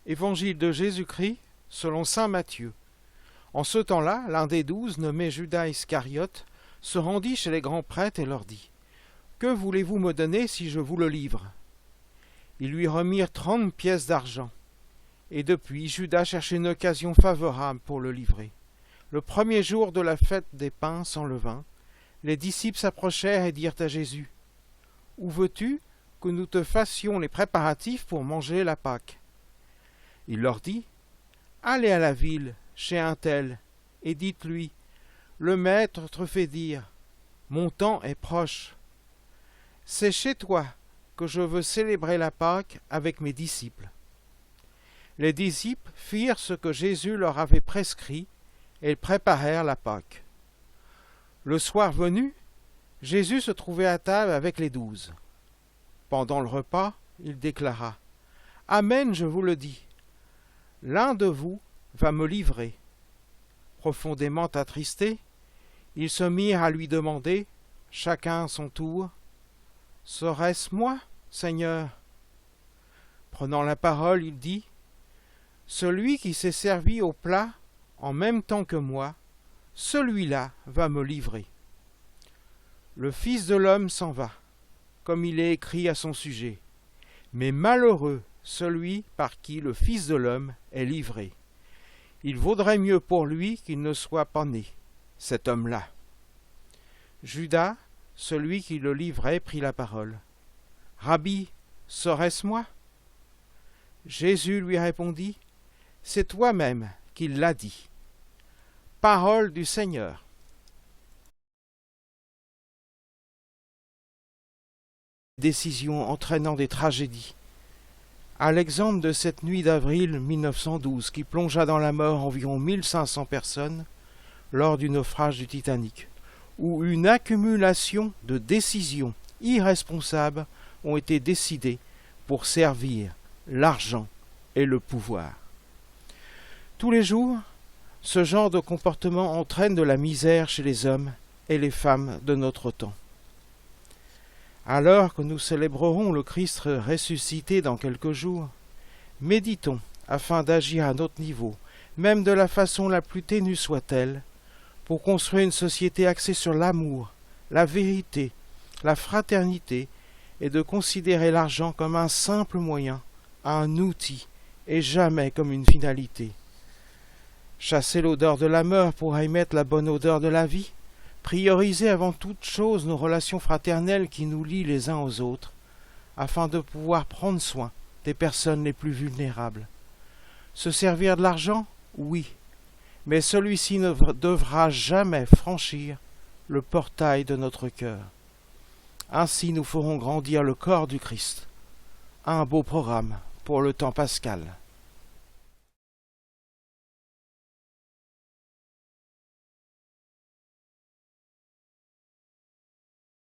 Évangile de Jésus-Christ selon saint Matthieu. En ce temps-là, l'un des 12, nommé Judas Iscariote, se rendit chez les grands prêtres et leur dit : « Que voulez-vous me donner si je vous le livre ?» Ils lui remirent 30 pièces d'argent. Et depuis, Judas cherchait une occasion favorable pour le livrer. Le premier jour de la fête des pains sans levain, les disciples s'approchèrent et dirent à Jésus : « Où veux-tu que nous te fassions les préparatifs pour manger la Pâque ?» Il leur dit : « Allez à la ville, chez un tel, et dites-lui : le maître te fait dire : mon temps est proche. C'est chez toi que je veux célébrer la Pâque avec mes disciples. » Les disciples firent ce que Jésus leur avait prescrit et préparèrent la Pâque. Le soir venu, Jésus se trouvait à table avec les 12. Pendant le repas, il déclara : « Amen, je vous le dis, l'un de vous va me livrer. » Profondément attristés, ils se mirent à lui demander, chacun à son tour : « Serait-ce moi, Seigneur ?» Prenant la parole, il dit : « Celui qui s'est servi au plat en même temps que moi, celui-là va me livrer. Le Fils de l'homme s'en va, comme il est écrit à son sujet, mais malheureux celui par qui le Fils de l'homme est livré. Il vaudrait mieux pour lui qu'il ne soit pas né, cet homme-là. » Judas, celui qui le livrait, prit la parole. « Rabbi, serait-ce moi ?» Jésus lui répondit : « C'est toi-même qui l'as dit. » Parole du Seigneur. Décision entraînant des tragédies. À l'exemple de cette nuit d'avril 1912 qui plongea dans la mort environ 1500 personnes lors du naufrage du Titanic, où une accumulation de décisions irresponsables ont été décidées pour servir l'argent et le pouvoir. Tous les jours, ce genre de comportement entraîne de la misère chez les hommes et les femmes de notre temps. Alors que nous célébrerons le Christ ressuscité dans quelques jours, méditons afin d'agir à notre niveau, même de la façon la plus ténue soit-elle, pour construire une société axée sur l'amour, la vérité, la fraternité, et de considérer l'argent comme un simple moyen, un outil, et jamais comme une finalité. Chasser l'odeur de la mort pour émettre la bonne odeur de la vie, prioriser avant toute chose nos relations fraternelles qui nous lient les uns aux autres, afin de pouvoir prendre soin des personnes les plus vulnérables. Se servir de l'argent, oui, mais celui-ci ne devra jamais franchir le portail de notre cœur. Ainsi nous ferons grandir le corps du Christ. Un beau programme pour le temps pascal.